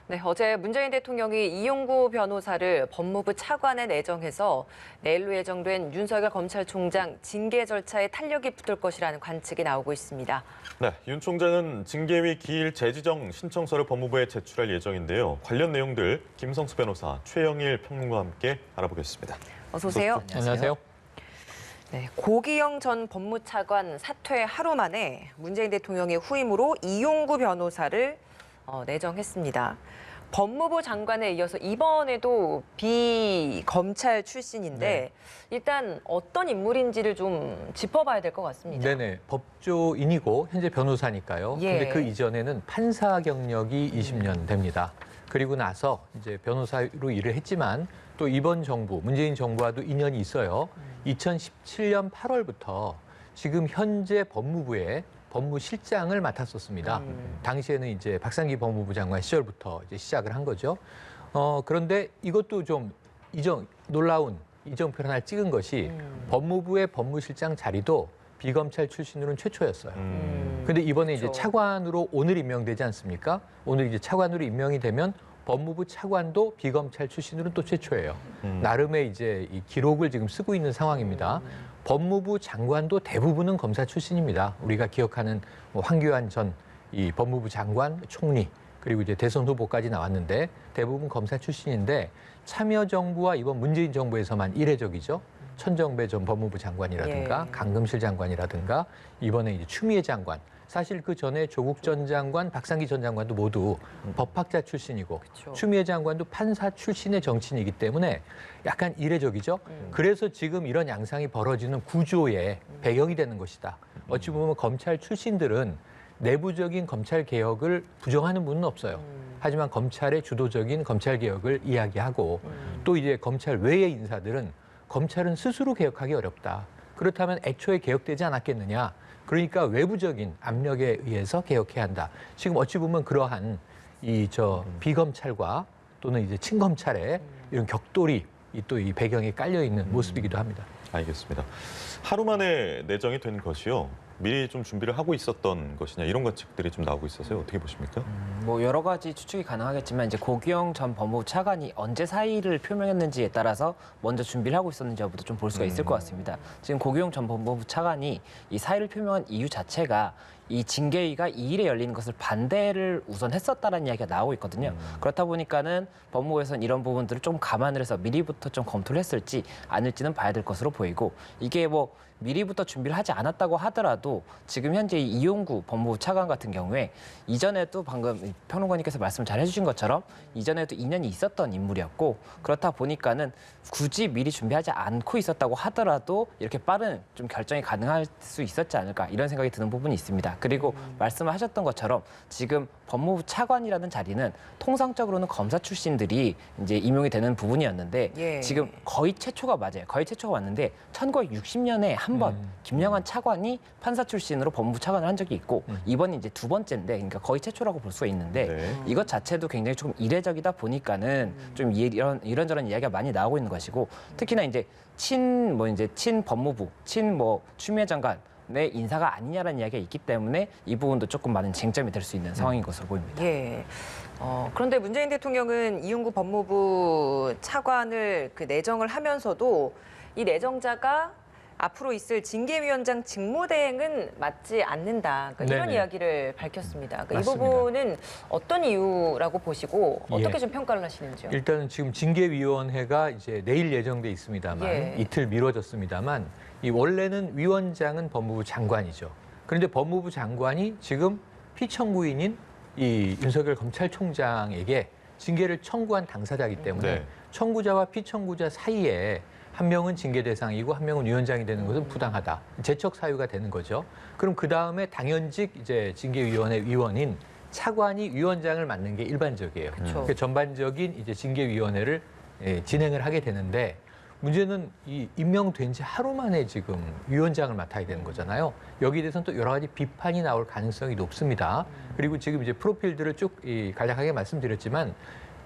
네, 어제 문재인 대통령이 이용구 변호사를 법무부 차관에 내정해서 내일로 예정된 윤석열 검찰총장 징계 절차에 탄력이 붙을 것이라는 관측이 나오고 있습니다. 네, 윤 총장은 징계위 기일 재지정 신청서를 법무부에 제출할 예정인데요. 관련 내용들 김성수 변호사, 최영일 평론가와 함께 알아보겠습니다. 어서 오세요. 안녕하세요. 네, 고기영 전 법무차관 사퇴 하루 만에 문재인 대통령의 후임으로 이용구 변호사를 내정했습니다. 법무부 장관에 이어서 이번에도 비검찰 출신인데 일단 어떤 인물인지를 좀 짚어봐야 될 것 같습니다. 네네. 법조인이고 현재 변호사니까요. 예. 근데 그 이전에는 판사 경력이 20년 됩니다. 그리고 나서 이제 변호사로 일을 했지만 또 이번 정부, 문재인 정부와도 인연이 있어요. 2017년 8월부터 지금 현재 법무부에 법무실장을 맡았었습니다. 당시에는 이제 박상기 법무부 장관 시절부터 이제 시작을 한 거죠. 그런데 이것도 좀 놀라운 이정표를 하나 찍은 것이 법무부의 법무실장 자리도 비검찰 출신으로는 최초였어요. 근데 이번에 이제 차관으로 오늘 임명되지 않습니까? 오늘 이제 차관으로 임명이 되면 법무부 차관도 비검찰 출신으로는 또 최초예요. 나름의 이제 이 기록을 지금 쓰고 있는 상황입니다. 법무부 장관도 대부분은 검사 출신입니다. 우리가 기억하는 황교안 전 이 법무부 장관, 총리, 그리고 이제 대선 후보까지 나왔는데 대부분 검사 출신인데 참여정부와 이번 문재인 정부에서만 이례적이죠. 천정배 전 법무부 장관이라든가 강금실 장관이라든가 이번에 이제 추미애 장관. 사실 그 전에 조국 전 장관, 박상기 전 장관도 모두 법학자 출신이고 추미애 장관도 판사 출신의 정치인이기 때문에 약간 이례적이죠. 그래서 지금 이런 양상이 벌어지는 구조의 배경이 되는 것이다. 어찌 보면 검찰 출신들은 내부적인 검찰 개혁을 부정하는 분은 없어요. 하지만 검찰의 주도적인 검찰 개혁을 이야기하고 또 이제 검찰 외의 인사들은 검찰은 스스로 개혁하기 어렵다. 그렇다면 애초에 개혁되지 않았겠느냐. 그러니까 외부적인 압력에 의해서 개혁해야 한다. 지금 어찌 보면 그러한 비검찰과 또는 이제 친검찰의 이런 격돌이 또 이 배경에 깔려 있는 모습이기도 합니다. 알겠습니다. 하루 만에 내정이 된 것이요. 미리 좀 준비를 하고 있었던 것이냐 이런 관측들이 좀 나오고 있어서요. 어떻게 보십니까? 뭐 여러 가지 추측이 가능하겠지만 이제 고기영 전 법무부 차관이 언제 사의를 표명했는지에 따라서 먼저 준비를 하고 있었는지 여부도 좀 볼 수가 있을 것 같습니다. 지금 고기영 전 법무부 차관이 이 사의를 표명한 이유 자체가 이 징계위가 2일에 열리는 것을 반대를 우선 했었다는 이야기가 나오고 있거든요. 그렇다 보니까는 법무부에서는 이런 부분들을 좀 감안을 해서 미리부터 좀 검토를 했을지 아닐지는 봐야 될 것으로 보이고 이게 뭐 미리부터 준비를 하지 않았다고 하더라도 지금 현재 이용구 법무부 차관 같은 경우에 이전에도 방금 평론가님께서 말씀 잘 해주신 것처럼 이전에도 인연이 있었던 인물이었고 그렇다 보니까는 굳이 미리 준비하지 않고 있었다고 하더라도 이렇게 빠른 좀 결정이 가능할 수 있었지 않을까 이런 생각이 드는 부분이 있습니다. 그리고 말씀을 하셨던 것처럼 지금 법무부 차관이라는 자리는 통상적으로는 검사 출신들이 이제 임용이 되는 부분이었는데 지금 거의 최초가 맞아요. 거의 최초가 맞는데 1960년에 한 번 김영환 차관이 판사 출신으로 법무부 차관을 한 적이 있고 이번이 이제 두 번째인데 그러니까 거의 최초라고 볼 수가 있는데 이것 자체도 굉장히 조금 이례적이다 보니까는 좀 이런저런 이야기가 많이 나오고 있는 것이고 특히나 이제 친 법무부, 추미애 장관의 인사가 아니냐라는 이야기가 있기 때문에 이 부분도 조금 많은 쟁점이 될 수 있는 상황인 것으로 보입니다. 예. 그런데 문재인 대통령은 이용구 법무부 차관을 내정을 하면서도 이 내정자가 앞으로 있을 징계위원장 직무대행은 맞지 않는다. 그러니까 이런 이야기를 밝혔습니다. 그러니까 이 부분은 어떤 이유라고 보시고 어떻게 좀 평가를 하시는지요? 일단은 지금 징계위원회가 이제 내일 예정돼 있습니다만 이틀 미뤄졌습니다만 이 원래는 위원장은 법무부 장관이죠. 그런데 법무부 장관이 지금 피청구인인 이 윤석열 검찰총장에게 징계를 청구한 당사자이기 때문에 청구자와 피청구자 사이에 한 명은 징계 대상이고 한 명은 위원장이 되는 것은 부당하다. 제척 사유가 되는 거죠. 그럼 그 다음에 당연직 이제 징계위원회 위원인 차관이 위원장을 맡는 게 일반적이에요. 그러니까 전반적인 이제 징계위원회를 진행을 하게 되는데 문제는 이 임명된 지 하루 만에 지금 위원장을 맡아야 되는 거잖아요. 여기에 대해서는 또 여러 가지 비판이 나올 가능성이 높습니다. 그리고 지금 이제 프로필들을 쭉 간략하게 말씀드렸지만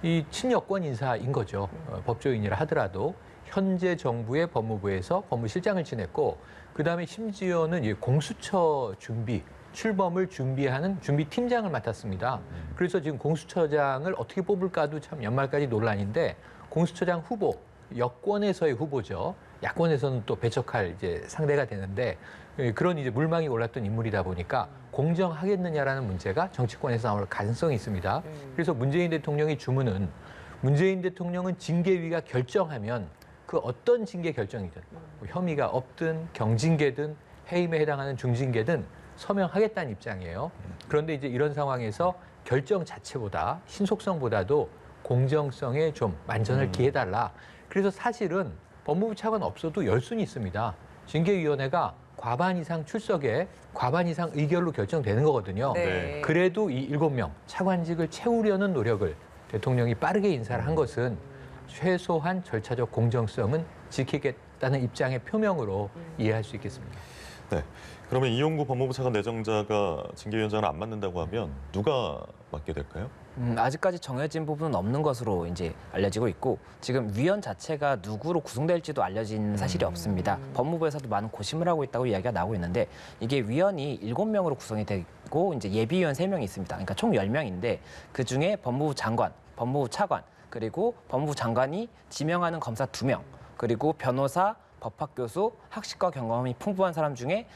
이 친여권 인사인 거죠. 법조인이라 하더라도. 현재 정부의 법무부에서 법무실장을 지냈고 그다음에 심지어는 공수처 준비 출범을 준비하는 준비팀장을 맡았습니다. 그래서 지금 공수처장을 어떻게 뽑을까도 참 연말까지 논란인데 공수처장 후보, 여권에서의 후보죠. 야권에서는 또 배척할 이제 상대가 되는데 그런 이제 물망이 올랐던 인물이다 보니까 공정하겠느냐라는 문제가 정치권에서 나올 가능성이 있습니다. 그래서 문재인 대통령의 주문은 문재인 대통령은 징계위가 결정하면 그 어떤 징계 결정이든 뭐 혐의가 없든 경징계든 해임에 해당하는 중징계든 서명하겠다는 입장이에요. 그런데 이제 이런 상황에서 결정 자체보다 신속성보다도 공정성에 좀 만전을 기해달라. 그래서 사실은 법무부 차관 없어도 열순이 있습니다. 징계위원회가 과반 이상 출석에 과반 이상 의결로 결정되는 거거든요. 네. 그래도 이 7명 차관직을 채우려는 노력을 대통령이 빠르게 인사를 한 것은 최소한 절차적 공정성은 지키겠다는 입장의 표명으로 이해할 수 있겠습니다. 네. 그러면 이용구 법무부 차관 내정자가 징계위원장을 안 맡는다고 하면 누가 맡게 될까요? 아직까지 정해진 부분은 없는 것으로 이제 알려지고 있고 지금 위원 자체가 누구로 구성될지도 알려진 사실이 없습니다. 법무부에서도 많은 고심을 하고 있다고 이야기가 나오고 있는데 이게 위원이 7명으로 구성이 되고 이제 예비위원 3명이 있습니다. 그러니까 총 10명인데 그중에 법무부 장관, 법무부 차관, 그리고 법무부 장관이 지명하는 검사 2명, 그리고 변호사, 법학교수, 학식과 경험이 풍부한 사람 중에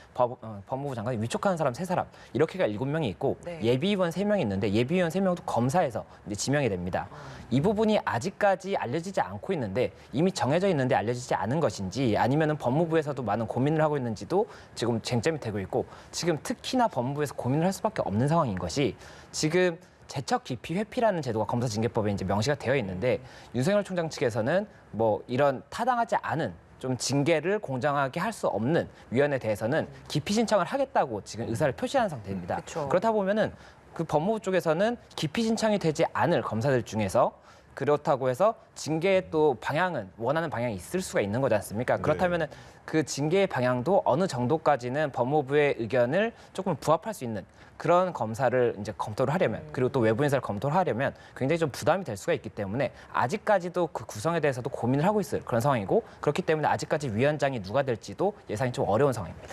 법무부 장관이 위촉하는 사람 3사람, 이렇게가 7명이 있고 네. 예비위원 3명이 있는데 예비위원 3명도 검사에서 이제 지명이 됩니다. 이 부분이 아직까지 알려지지 않고 있는데 이미 정해져 있는데 알려지지 않은 것인지 아니면은 법무부에서도 많은 고민을 하고 있는지도 지금 쟁점이 되고 있고 지금 특히나 법무부에서 고민을 할 수밖에 없는 상황인 것이 지금 제척 기피 회피라는 제도가 검사징계법에 이제 명시가 되어 있는데 윤석열 총장 측에서는 뭐 이런 타당하지 않은 좀 징계를 공정하게 할 수 없는 위원에 대해서는 기피 신청을 하겠다고 지금 의사를 표시한 상태입니다. 그쵸. 그렇다 보면은 그 법무부 쪽에서는 기피 신청이 되지 않을 검사들 중에서 그렇다고 해서 징계의 또 방향은 원하는 방향이 있을 수가 있는 거지 않습니까? 그렇다면은 그 징계의 방향도 어느 정도까지는 법무부의 의견을 조금 부합할 수 있는 그런 검사를 이제 검토를 하려면 그리고 또 외부 인사를 검토를 하려면 굉장히 좀 부담이 될 수가 있기 때문에 아직까지도 그 구성에 대해서도 고민을 하고 있을 그런 상황이고 그렇기 때문에 아직까지 위원장이 누가 될지도 예상이 좀 어려운 상황입니다.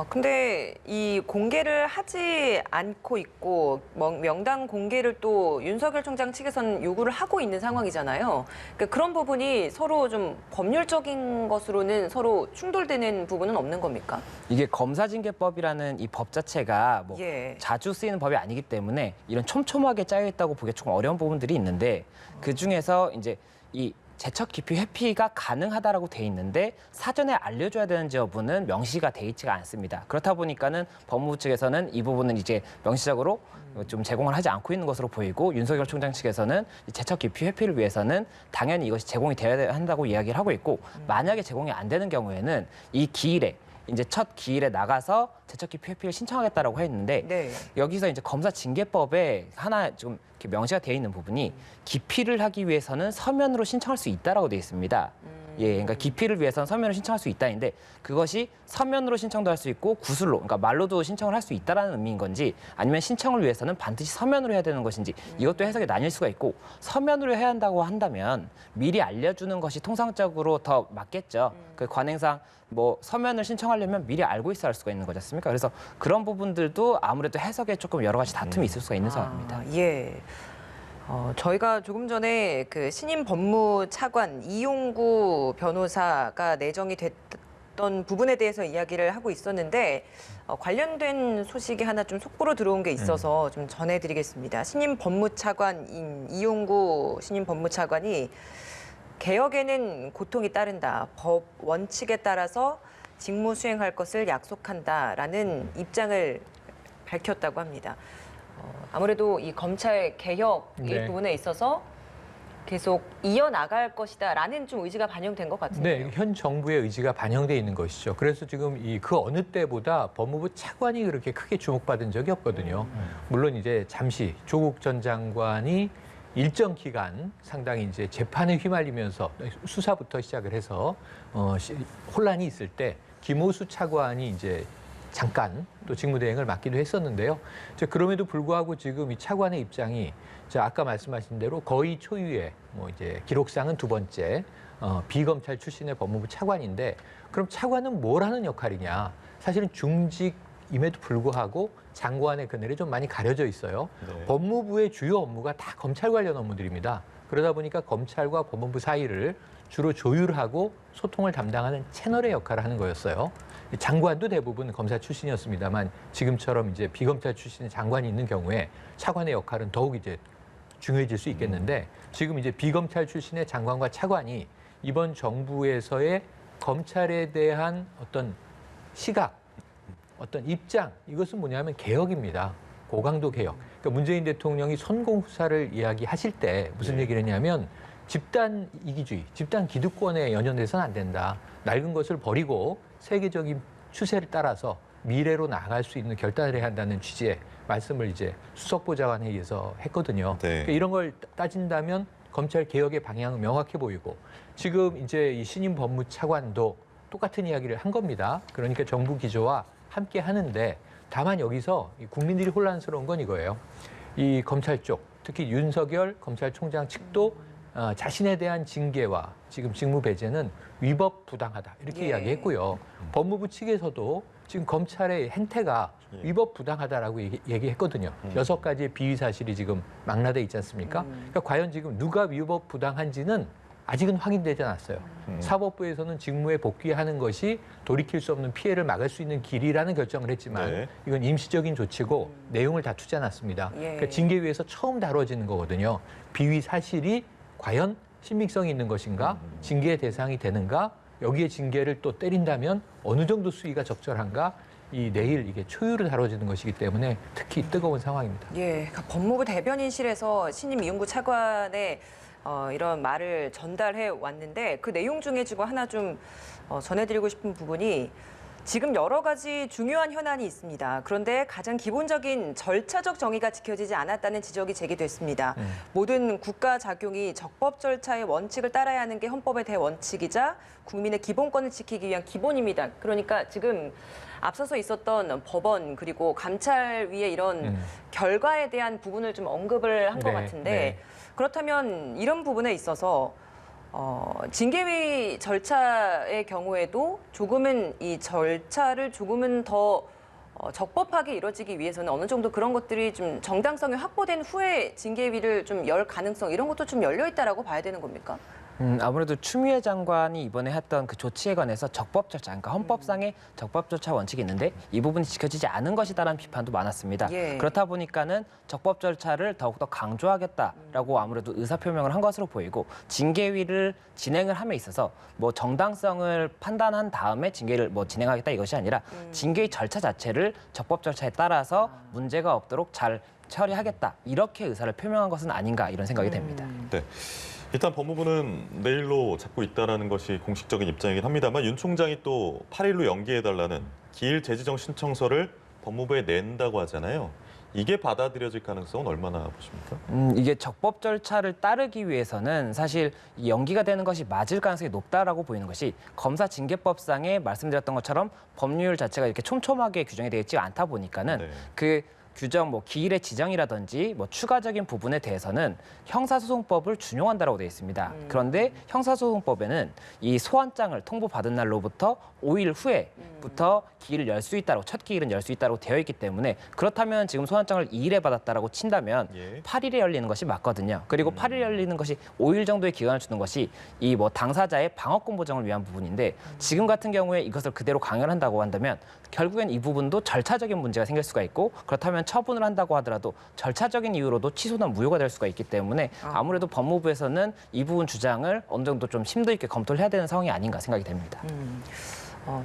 근데 이 공개를 하지 않고 있고 명단 공개를 또 윤석열 총장 측에서는 요구를 하고 있는 상황이잖아요. 그러니까 그런 부분이 서로 좀 법률적인 것으로는 서로 충돌되는 부분은 없는 겁니까? 이게 검사징계법이라는 이 법 자체가 뭐 예. 자주 쓰이는 법이 아니기 때문에 이런 촘촘하게 짜여 있다고 보기가 조금 어려운 부분들이 있는데 그 중에서 이제 이 제척 기피 회피가 가능하다라고 돼 있는데 사전에 알려줘야 되는지 여부는 명시가 돼 있지가 않습니다. 그렇다 보니까는 법무부 측에서는 이 부분은 이제 명시적으로 좀 제공을 하지 않고 있는 것으로 보이고 윤석열 총장 측에서는 이 제척 기피 회피를 위해서는 당연히 이것이 제공이 돼야 한다고 이야기를 하고 있고 만약에 제공이 안 되는 경우에는 이 기일에 이제 첫 기일에 나가서 제척 기피 회피를 신청하겠다라고 했는데 네. 여기서 이제 검사 징계법에 하나 좀 이렇게 명시가 되어 있는 부분이 기피를 하기 위해서는 서면으로 신청할 수 있다라고 되어 있습니다. 예, 그러니까 기피를 위해서는 서면으로 신청할 수 있다인데 그것이 서면으로 신청도 할 수 있고 구술로, 그러니까 말로도 신청을 할 수 있다라는 의미인 건지 아니면 신청을 위해서는 반드시 서면으로 해야 되는 것인지 이것도 해석이 나뉠 수가 있고 서면으로 해야 한다고 한다면 미리 알려주는 것이 통상적으로 더 맞겠죠. 그 관행상 뭐 서면을 신청하려면 미리 알고 있어야 할 수가 있는 거지 않습니까? 그래서 그런 부분들도 아무래도 해석에 조금 여러 가지 다툼이 있을 수가 있는 상황입니다. 예. 저희가 조금 전에 그 신임 법무차관 이용구 변호사가 내정이 됐던 부분에 대해서 이야기를 하고 있었는데 관련된 소식이 하나 좀 속보로 들어온 게 있어서 좀 전해드리겠습니다. 신임 법무차관인 이용구 신임 법무차관이 개혁에는 고통이 따른다. 법 원칙에 따라서 직무 수행할 것을 약속한다라는 입장을 밝혔다고 합니다. 아무래도 이 검찰 개혁 이 네. 부분에 있어서 계속 이어나갈 것이다라는 좀 의지가 반영된 것 같은데요. 네, 현 정부의 의지가 반영돼 있는 것이죠. 그래서 지금 그 어느 때보다 법무부 차관이 그렇게 크게 주목받은 적이 없거든요. 물론 이제 잠시 조국 전 장관이 일정 기간 상당히 이제 재판에 휘말리면서 수사부터 시작을 해서 혼란이 있을 때 김오수 차관이 이제 잠깐 또 직무대행을 맡기도 했었는데요. 그럼에도 불구하고 지금 이 차관의 입장이 아까 말씀하신 대로 거의 초유의 뭐 이제 기록상은 2번째 비검찰 출신의 법무부 차관인데 그럼 차관은 뭘 하는 역할이냐? 사실은 중직 임에도 불구하고 장관의 그늘이 좀 많이 가려져 있어요. 네. 법무부의 주요 업무가 다 검찰 관련 업무들입니다. 그러다 보니까 검찰과 법무부 사이를 주로 조율하고 소통을 담당하는 채널의 역할을 하는 거였어요. 장관도 대부분 검사 출신이었습니다만 지금처럼 이제 비검찰 출신의 장관이 있는 경우에 차관의 역할은 더욱 이제 중요해질 수 있겠는데 지금 이제 비검찰 출신의 장관과 차관이 이번 정부에서의 검찰에 대한 어떤 시각, 어떤 입장, 이것은 뭐냐면 개혁입니다. 고강도 개혁. 그러니까 문재인 대통령이 선공후사를 이야기하실 때 무슨 얘기를 했냐면 집단 이기주의, 집단 기득권에 연연해서는 안 된다. 낡은 것을 버리고 세계적인 추세를 따라서 미래로 나아갈 수 있는 결단을 해야 한다는 취지의 말씀을 이제 수석보좌관 회의에서 했거든요. 네. 그러니까 이런 걸 따진다면 검찰 개혁의 방향은 명확해 보이고 지금 이제 이 신임 법무차관도 똑같은 이야기를 한 겁니다. 그러니까 정부 기조와 함께 하는데 다만 여기서 국민들이 혼란스러운 건 이거예요. 이 검찰 쪽, 특히 윤석열 검찰총장 측도 자신에 대한 징계와 지금 직무 배제는 위법 부당하다 이렇게 예. 이야기했고요. 법무부 측에서도 지금 검찰의 행태가 위법 부당하다라고 얘기했거든요. 6가지의 비위 사실이 지금 망라돼 있지 않습니까? 그러니까 과연 지금 누가 위법 부당한지는 아직은 확인되지 않았어요. 사법부에서는 직무에 복귀하는 것이 돌이킬 수 없는 피해를 막을 수 있는 길이라는 결정을 했지만 네. 이건 임시적인 조치고 내용을 다투지 않았습니다. 예. 그러니까 징계위에서 처음 다뤄지는 거거든요. 비위 사실이 과연 신빙성이 있는 것인가? 징계의 대상이 되는가? 여기에 징계를 또 때린다면 어느 정도 수위가 적절한가? 이 내일 이게 초유로 다뤄지는 것이기 때문에 특히 뜨거운 상황입니다. 예, 그러니까 법무부 대변인실에서 신임 이용구 차관의 이런 말을 전달해 왔는데 그 내용 중에 지금 하나 좀 전해드리고 싶은 부분이 지금 여러 가지 중요한 현안이 있습니다. 그런데 가장 기본적인 절차적 정의가 지켜지지 않았다는 지적이 제기됐습니다. 모든 국가 작용이 적법 절차의 원칙을 따라야 하는 게 헌법의 대원칙이자 국민의 기본권을 지키기 위한 기본입니다. 그러니까 지금 앞서서 있었던 법원 그리고 감찰위의 이런 결과에 대한 부분을 좀 언급을 한 것 네, 같은데 네. 그렇다면 이런 부분에 있어서 징계위 절차의 경우에도 조금은 이 절차를 조금은 더 적법하게 이루어지기 위해서는 어느 정도 그런 것들이 좀 정당성이 확보된 후에 징계위를 좀 열 가능성 이런 것도 좀 열려 있다라고 봐야 되는 겁니까? 아무래도 추미애 장관이 이번에 했던 그 조치에 관해서 적법 절차, 그러니까 헌법상의 적법 절차 원칙이 있는데 이 부분이 지켜지지 않은 것이다라는 비판도 많았습니다. 예. 그렇다 보니까는 적법 절차를 더욱더 강조하겠다라고 아무래도 의사표명을 한 것으로 보이고 징계위를 진행을 함에 있어서 뭐 정당성을 판단한 다음에 징계를 뭐 진행하겠다 이것이 아니라 징계위 절차 자체를 적법 절차에 따라서 문제가 없도록 잘 처리하겠다 이렇게 의사를 표명한 것은 아닌가 이런 생각이 됩니다. 네. 일단 법무부는 내일로 잡고 있다는 것이 공식적인 입장이긴 합니다만 윤 총장이 또 8일로 연기해달라는 기일 재지정 신청서를 법무부에 낸다고 하잖아요. 이게 받아들여질 가능성은 얼마나 보십니까? 이게 적법 절차를 따르기 위해서는 사실 이 연기가 되는 것이 맞을 가능성이 높다라고 보이는 것이 검사징계법상에 말씀드렸던 것처럼 법률 자체가 이렇게 촘촘하게 규정이 되어 있지 않다 보니까는 네. 그 규정, 뭐 기일의 지정이라든지 뭐 추가적인 부분에 대해서는 형사소송법을 준용한다라고 되어 있습니다. 그런데 형사소송법에는 이 소환장을 통보받은 날로부터 5일 후에부터 기일을 열 수 있다고 첫 기일은 열 수 있다고 되어 있기 때문에 그렇다면 지금 소환장을 2일에 받았다라고 친다면 예. 8일에 열리는 것이 맞거든요. 그리고 8일에 열리는 것이 5일 정도의 기간을 주는 것이 이 뭐 당사자의 방어권 보장을 위한 부분인데 지금 같은 경우에 이것을 그대로 강연한다고 한다면 결국엔 이 부분도 절차적인 문제가 생길 수가 있고 그렇다면 처분을 한다고 하더라도 절차적인 이유로도 취소나 무효가 될 수가 있기 때문에 아무래도 법무부에서는 이 부분 주장을 어느 정도 좀 심도 있게 검토를 해야 되는 상황이 아닌가 생각이 됩니다.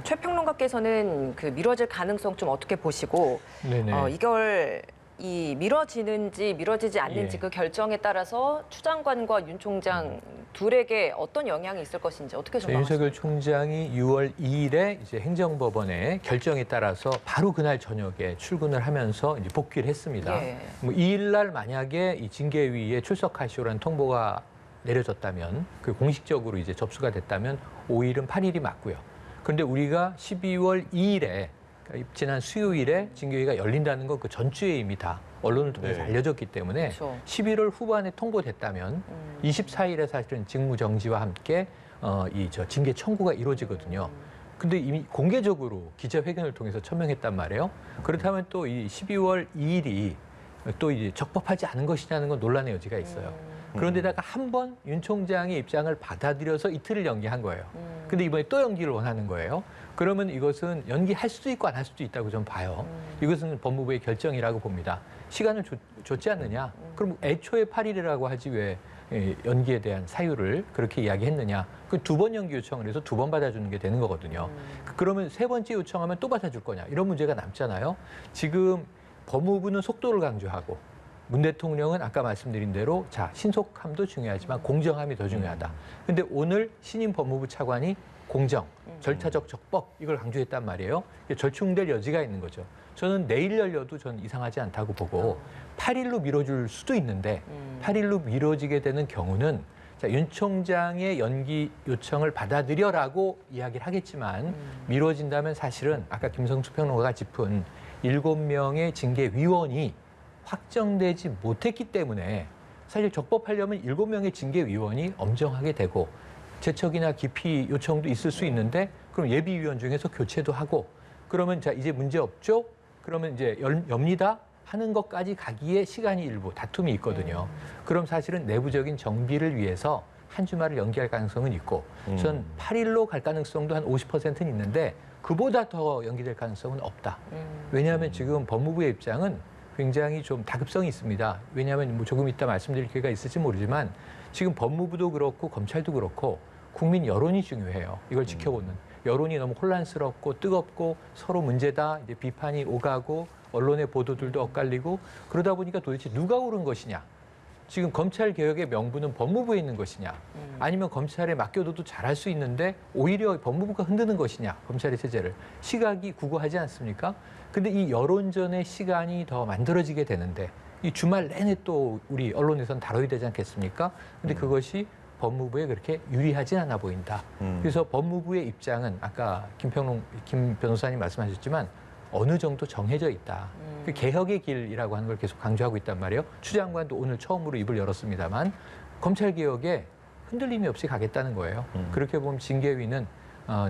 최 평론가께서는 그 미뤄질 가능성 좀 어떻게 보시고 네네. 이걸 이 미뤄지는지 미뤄지지 않는지 예. 그 결정에 따라서 추 장관과 윤 총장 둘에게 어떤 영향이 있을 것인지 어떻게 전망하십니까? 윤석열 총장이 6월 2일에 이제 행정법원의 결정에 따라서 바로 그날 저녁에 출근을 하면서 이제 복귀를 했습니다. 예. 뭐 2일 날 만약에 이 징계위에 출석하시오라는 통보가 내려졌다면 그 공식적으로 이제 접수가 됐다면 5일은 8일이 맞고요. 그런데 우리가 12월 2일에 그러니까 지난 수요일에 징계위가 열린다는 건 그 전주에 이미 다 언론을 통해서 네. 알려졌기 때문에 그렇죠. 11월 후반에 통보됐다면 24일에 사실은 직무 정지와 함께 이 징계 청구가 이루어지거든요. 근데 이미 공개적으로 기자회견을 통해서 천명했단 말이에요. 그렇다면 또 이 12월 2일이 또 이제 적법하지 않은 것이냐는 건 논란의 여지가 있어요. 그런데다가 한 번 윤 총장의 입장을 받아들여서 이틀을 연기한 거예요. 근데 이번에 또 연기를 원하는 거예요. 그러면 이것은 연기할 수도 있고 안 할 수도 있다고 저는 봐요. 이것은 법무부의 결정이라고 봅니다. 시간을 줬지 않느냐? 그럼 애초에 8일이라고 하지 왜 연기에 대한 사유를 그렇게 이야기했느냐? 그 두 번 연기 요청을 해서 두 번 받아주는 게 되는 거거든요. 그러면 세 번째 요청하면 또 받아줄 거냐? 이런 문제가 남잖아요. 지금 법무부는 속도를 강조하고 문 대통령은 아까 말씀드린 대로 자 신속함도 중요하지만 공정함이 더 중요하다. 근데 오늘 신임 법무부 차관이 공정, 절차적 적법 이걸 강조했단 말이에요. 이게 절충될 여지가 있는 거죠. 저는 내일 열려도 저는 이상하지 않다고 보고 8일로 미뤄줄 수도 있는데 8일로 미뤄지게 되는 경우는 자, 윤 총장의 연기 요청을 받아들여라고 이야기를 하겠지만 미뤄진다면 사실은 아까 김성수 평론가가 짚은 7명의 징계위원이 확정되지 못했기 때문에 사실 적법하려면 7명의 징계위원이 엄정하게 되고 제척이나 기피 요청도 있을 수 있는데 그럼 예비위원 중에서 교체도 하고 그러면 자 이제 문제 없죠? 그러면 이제 엽니다 하는 것까지 가기에 시간이 일부 다툼이 있거든요. 그럼 사실은 내부적인 정비를 위해서 한 주말을 연기할 가능성은 있고 전 8일로 갈 가능성도 한 50%는 있는데 그보다 더 연기될 가능성은 없다. 왜냐하면 지금 법무부의 입장은 굉장히 좀 다급성이 있습니다. 왜냐하면 뭐 조금 이따 말씀드릴 기회가 있을지 모르지만 지금 법무부도 그렇고 검찰도 그렇고 국민 여론이 중요해요. 이걸 지켜보는 여론이 너무 혼란스럽고 뜨겁고 서로 문제다 이제 비판이 오가고 언론의 보도들도 엇갈리고 그러다 보니까 도대체 누가 옳은 것이냐? 지금 검찰 개혁의 명분은 법무부에 있는 것이냐? 아니면 검찰에 맡겨둬도 잘할 수 있는데 오히려 법무부가 흔드는 것이냐? 검찰의 체제를 시각이 구구하지 않습니까? 근데 이 여론전의 시간이 더 만들어지게 되는데 이 주말 내내 또 우리 언론에서는 다뤄야 되지 않겠습니까? 근데 그것이 법무부에 그렇게 유리하진 않아 보인다. 그래서 법무부의 입장은 아까 김 변호사님 말씀하셨지만 어느 정도 정해져 있다. 그 개혁의 길이라고 하는 걸 계속 강조하고 있단 말이에요. 추 장관도 오늘 처음으로 입을 열었습니다만 검찰 개혁에 흔들림이 없이 가겠다는 거예요. 그렇게 보면 징계위는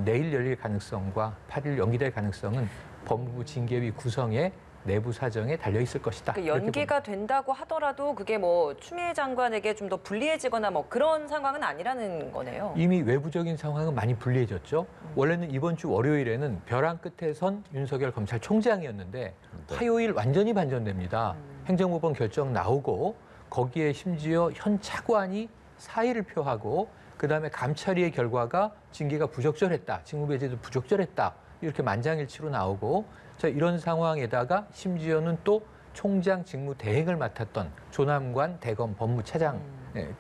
내일 열릴 가능성과 8일 연기될 가능성은 법무부 징계위 구성에 내부 사정에 달려 있을 것이다. 그 연기가 된다고 하더라도 그게 뭐 추미애 장관에게 좀 더 불리해지거나 뭐 그런 상황은 아니라는 거네요. 이미 외부적인 상황은 많이 불리해졌죠. 원래는 이번 주 월요일에는 벼랑 끝에 선 윤석열 검찰총장이었는데 화요일 완전히 반전됩니다. 행정법원 결정 나오고 거기에 심지어 현 차관이 사의를 표하고 그다음에 감찰위의 결과가 징계가 부적절했다. 직무배제도 부적절했다. 이렇게 만장일치로 나오고 자, 이런 상황에다가 심지어는 또 총장 직무 대행을 맡았던 조남관 대검 법무차장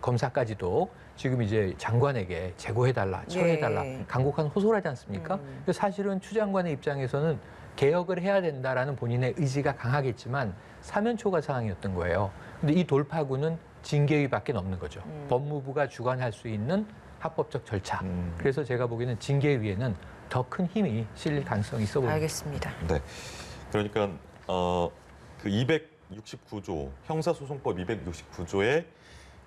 검사까지도 지금 이제 장관에게 제고해달라, 철회해달라 간곡한 호소를 하지 않습니까? 사실은 추 장관의 입장에서는 개혁을 해야 된다라는 본인의 의지가 강하겠지만 사면초가 상황이었던 거예요. 근데 이 돌파구는 징계위밖에 없는 거죠. 법무부가 주관할 수 있는 합법적 절차. 그래서 제가 보기에는 징계위에는 더 큰 힘이 실릴 가능성이 있어 보입니다. 알겠습니다. 네. 그러니까 그 269조 형사소송법 269조에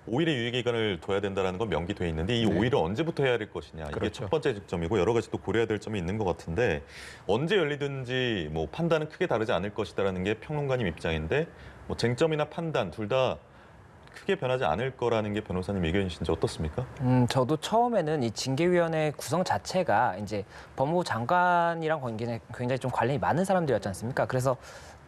5일의 유예기간을 둬야 된다는 건 명기돼 있는데 이 5일을 언제부터 해야 될 것이냐 이게 그렇죠. 첫 번째 쟁점이고 여러 가지 또 고려해야 될 점이 있는 것 같은데 언제 열리든지 뭐 판단은 크게 다르지 않을 것이다라는 게 평론가님 입장인데 뭐 쟁점이나 판단 둘 다 크게 변하지 않을 거라는 게 변호사님 의견이신지 어떻습니까? 저도 처음에는 이 징계위원회 구성 자체가 이제 법무부 장관이랑 굉장히 좀 관련이 많은 사람들이었지 않습니까? 그래서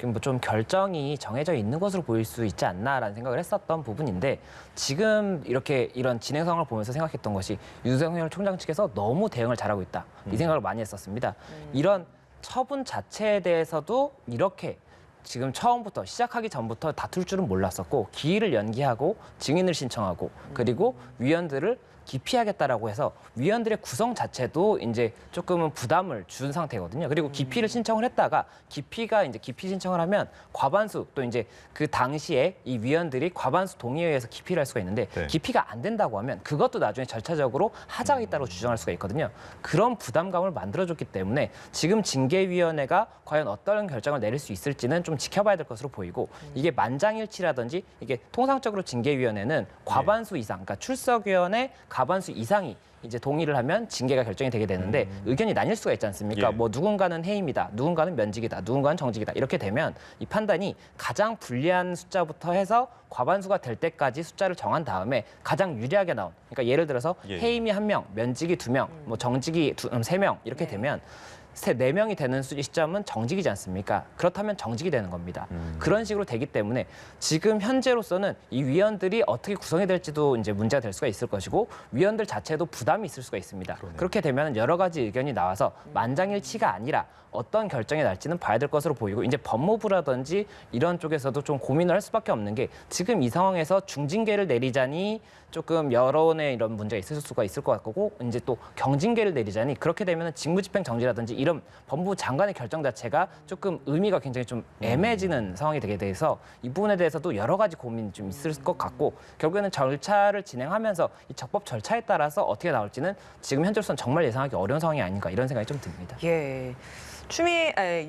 뭐 좀 결정이 정해져 있는 것으로 보일 수 있지 않나라는 생각을 했었던 부분인데 지금 이런 진행 상황을 보면서 생각했던 것이 윤석열 총장 측에서 너무 대응을 잘하고 있다. 이 생각을 많이 했었습니다. 이런 처분 자체에 대해서도 이렇게 지금 처음부터 시작하기 전부터 다툴 줄은 몰랐었고 기일을 연기하고 증인을 신청하고 그리고 위원들을 기피하겠다라고 해서 위원들의 구성 자체도 이제 조금은 부담을 준 상태거든요. 그리고 기피를 신청을 했다가 기피가 이제 기피 신청을 하면 과반수 또 이제 그 당시에 이 위원들이 과반수 동의에 의해서 기피를 할 수가 있는데 네. 기피가 안 된다고 하면 그것도 나중에 절차적으로 하자가 있다고 주장할 수가 있거든요. 그런 부담감을 만들어줬기 때문에 지금 징계위원회가 과연 어떤 결정을 내릴 수 있을지는 좀 지켜봐야 될 것으로 보이고 이게 만장일치라든지 이게 통상적으로 징계위원회는 과반수 이상, 그러니까 출석위원회 과반수 이상이 이제 동의를 하면 징계가 결정이 되게 되는데 의견이 나뉠 수가 있지 않습니까? 예. 뭐 누군가는 해임이다, 누군가는 면직이다, 누군가는 정직이다 이렇게 되면 이 판단이 가장 불리한 숫자부터 해서 과반수가 될 때까지 숫자를 정한 다음에 가장 유리하게 나온. 그러니까 예를 들어서 예. 해임이 1명, 면직이 2명, 뭐 정직이 3명 이렇게 네. 되면 4명이 되는 시점은 정직이지 않습니까? 그렇다면 정직이 되는 겁니다. 그런 식으로 되기 때문에 지금 현재로서는 이 위원들이 어떻게 구성이 될지도 이제 문제가 될 수가 있을 것이고 위원들 자체도 부담이 있을 수가 있습니다. 그러네요. 그렇게 되면 여러 가지 의견이 나와서 만장일치가 아니라 어떤 결정이 날지는 봐야 될 것으로 보이고 이제 법무부라든지 이런 쪽에서도 좀 고민을 할 수밖에 없는 게 지금 이 상황에서 중징계를 내리자니 조금 여론의 이런 문제가 있을 수가 있을 것 같고 이제 또 경징계를 내리자니 그렇게 되면 직무집행 정지라든지 이런 법무부 장관의 결정 자체가 조금 의미가 굉장히 좀 애매해지는 상황이 되게 돼서 이 부분에 대해서도 여러 가지 고민이 좀 있을 것 같고 결국에는 절차를 진행하면서 이 적법 절차에 따라서 어떻게 나올지는 지금 현재로서는 정말 예상하기 어려운 상황이 아닌가 이런 생각이 좀 듭니다. 예.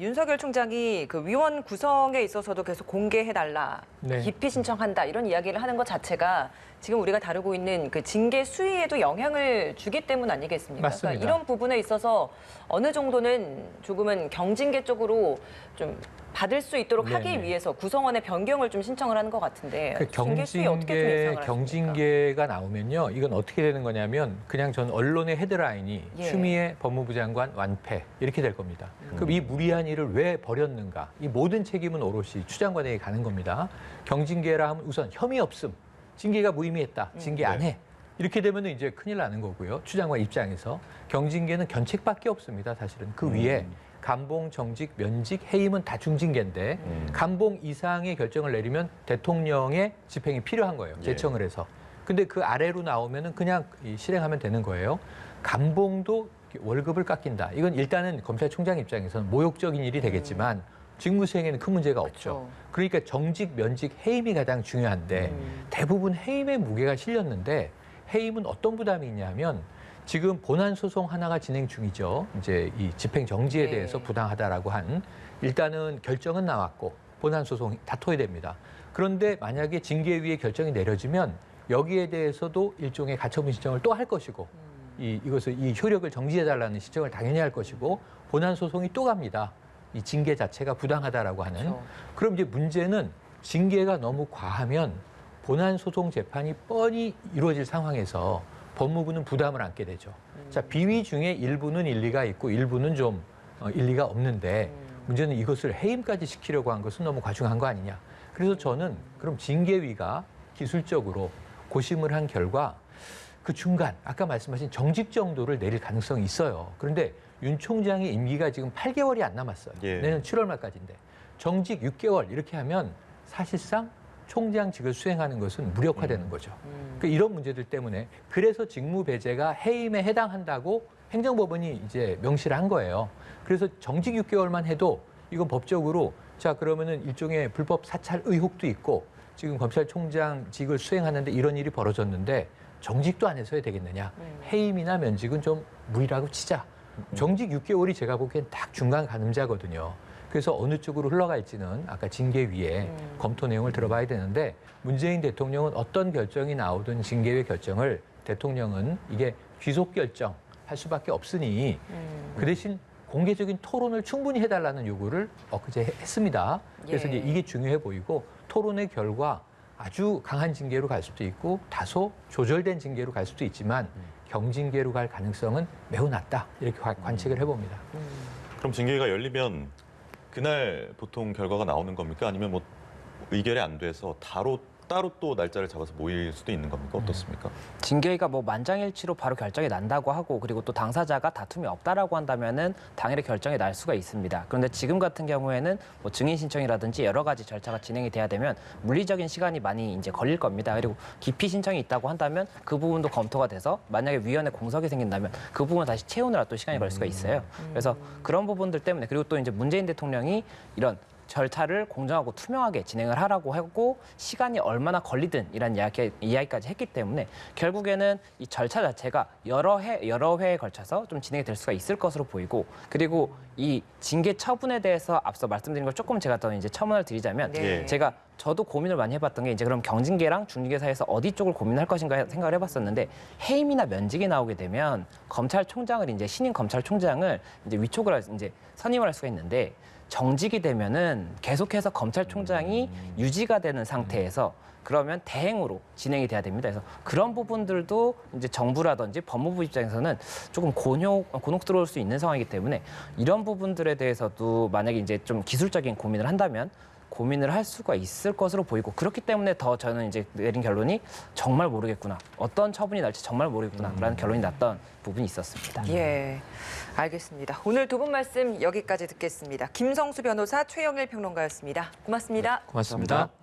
윤석열 총장이 그 위원 구성에 있어서도 계속 공개해달라, 네. 기피 신청한다 이런 이야기를 하는 것 자체가 지금 우리가 다루고 있는 그 징계 수위에도 영향을 주기 때문 아니겠습니까? 맞습니다. 그러니까 이런 부분에 있어서 어느 정도는 조금은 경징계 쪽으로 좀 받을 수 있도록 네네. 하기 위해서 구성원의 변경을 좀 신청을 하는 것 같은데 그 징계 수위 어떻게 좀 예상을 하십니까? 경징계가 나오면요, 이건 어떻게 되는 거냐면 그냥 전 언론의 헤드라인이 예. 추미애 법무부 장관 완패 이렇게 될 겁니다. 그럼 이 무리한 일을 왜 벌였는가? 이 모든 책임은 오롯이 추 장관에게 가는 겁니다. 경징계라 하면 우선 혐의 없음, 징계가 무의미했다, 징계 안 해. 이렇게 되면 이제 큰일 나는 거고요. 추 장관 입장에서 경징계는 견책밖에 없습니다. 사실은 그 위에 감봉, 정직, 면직, 해임은 다 중징계인데 감봉 이상의 결정을 내리면 대통령의 집행이 필요한 거예요. 예. 제청을 해서. 근데 그 아래로 나오면은 그냥 실행하면 되는 거예요. 감봉도 월급을 깎인다. 이건 일단은 검찰총장 입장에서는 모욕적인 일이 되겠지만 직무 수행에는 큰 문제가 없죠. 그렇죠. 그러니까 정직, 면직, 해임이 가장 중요한데 대부분 해임의 무게가 실렸는데 해임은 어떤 부담이 있냐면 지금 본안 소송 하나가 진행 중이죠. 이제 이 집행 정지에 네. 대해서 부당하다라고 한 일단은 결정은 나왔고 본안 소송 다퉈야 됩니다. 그런데 만약에 징계위의 결정이 내려지면 여기에 대해서도 일종의 가처분 신청을 또 할 것이고 이것을 이 효력을 정지해달라는 신청을 당연히 할 것이고 본안 소송이 또 갑니다. 이 징계 자체가 부당하다라고 하는. 그렇죠. 그럼 이제 문제는 징계가 너무 과하면 본안 소송 재판이 뻔히 이루어질 상황에서 법무부는 부담을 안게 되죠. 자, 비위 중에 일부는 일리가 있고 일부는 좀 일리가 없는데 문제는 이것을 해임까지 시키려고 한 것은 너무 과중한 거 아니냐. 그래서 저는 그럼 징계위가 기술적으로 고심을 한 결과 그 중간 아까 말씀하신 정직 정도를 내릴 가능성이 있어요. 그런데 윤 총장의 임기가 지금 8개월이 안 남았어요. 예. 내년 7월 말까지인데 정직 6개월 이렇게 하면 사실상 총장직을 수행하는 것은 무력화되는 거죠. 그러니까 이런 문제들 때문에 그래서 직무 배제가 해임에 해당한다고 행정법원이 이제 명시를 한 거예요. 그래서 정직 6개월만 해도 이건 법적으로 자 그러면은 일종의 불법 사찰 의혹도 있고 지금 검찰총장직을 수행하는데 이런 일이 벌어졌는데 정직도 안 해서 해야 되겠느냐. 해임이나 면직은 좀 무리라고 치자. 정직 6개월이 제가 보기엔 딱 중간 가늠자거든요. 그래서 어느 쪽으로 흘러갈지는 아까 징계위에 검토 내용을 들어봐야 되는데 문재인 대통령은 어떤 결정이 나오든 징계위 결정을 대통령은 이게 귀속 결정 할 수밖에 없으니 그 대신 공개적인 토론을 충분히 해달라는 요구를 엊그제 했습니다. 그래서 예. 이제 이게 중요해 보이고 토론의 결과 아주 강한 징계로 갈 수도 있고 다소 조절된 징계로 갈 수도 있지만 경징계로 갈 가능성은 매우 낮다. 이렇게 관측을 해봅니다. 그럼 징계가 열리면 그날 보통 결과가 나오는 겁니까? 아니면 뭐 의결이 안 돼서 따로 또 날짜를 잡아서 모일 수도 있는 겁니까? 어떻습니까? 징계가 뭐 만장일치로 바로 결정이 난다고 하고 그리고 또 당사자가 다툼이 없다라고 한다면은 당일에 결정이 날 수가 있습니다. 그런데 지금 같은 경우에는 뭐 증인 신청이라든지 여러 가지 절차가 진행이 돼야 되면 물리적인 시간이 많이 이제 걸릴 겁니다. 그리고 기피 신청이 있다고 한다면 그 부분도 검토가 돼서 만약에 위원회 공석이 생긴다면 그 부분을 다시 채우느라 또 시간이 걸 수가 있어요. 그래서 그런 부분들 때문에 그리고 또 이제 문재인 대통령이 이런 절차를 공정하고 투명하게 진행을 하라고 하고 시간이 얼마나 걸리든이란 이야기까지 했기 때문에 결국에는 이 절차 자체가 여러 회에 걸쳐서 좀 진행이 될 수가 있을 것으로 보이고 그리고 이 징계 처분에 대해서 앞서 말씀드린 걸 조금 제가 더 이제 첨언을 드리자면 네. 저도 고민을 많이 해봤던 게 이제 그럼 경징계랑 중징계 사이에서 어디 쪽을 고민할 것인가 생각을 해봤었는데 해임이나 면직이 나오게 되면 검찰총장을 이제 신임 검찰총장을 이제 위촉을 이제 선임을 할 수가 있는데 정직이 되면은 계속해서 검찰총장이 유지가 되는 상태에서 그러면 대행으로 진행이 돼야 됩니다. 그래서 그런 부분들도 이제 정부라든지 법무부 입장에서는 조금 곤혹스러울 수 있는 상황이기 때문에 이런 부분들에 대해서도 만약에 이제 좀 기술적인 고민을 한다면 고민을 할 수가 있을 것으로 보이고 그렇기 때문에 더 저는 이제 내린 결론이 정말 모르겠구나. 어떤 처분이 날지 정말 모르겠구나라는 결론이 났던 부분이 있었습니다. 예, 알겠습니다. 오늘 두 분 말씀 여기까지 듣겠습니다. 김성수 변호사, 최영일 평론가였습니다. 고맙습니다. 고맙습니다.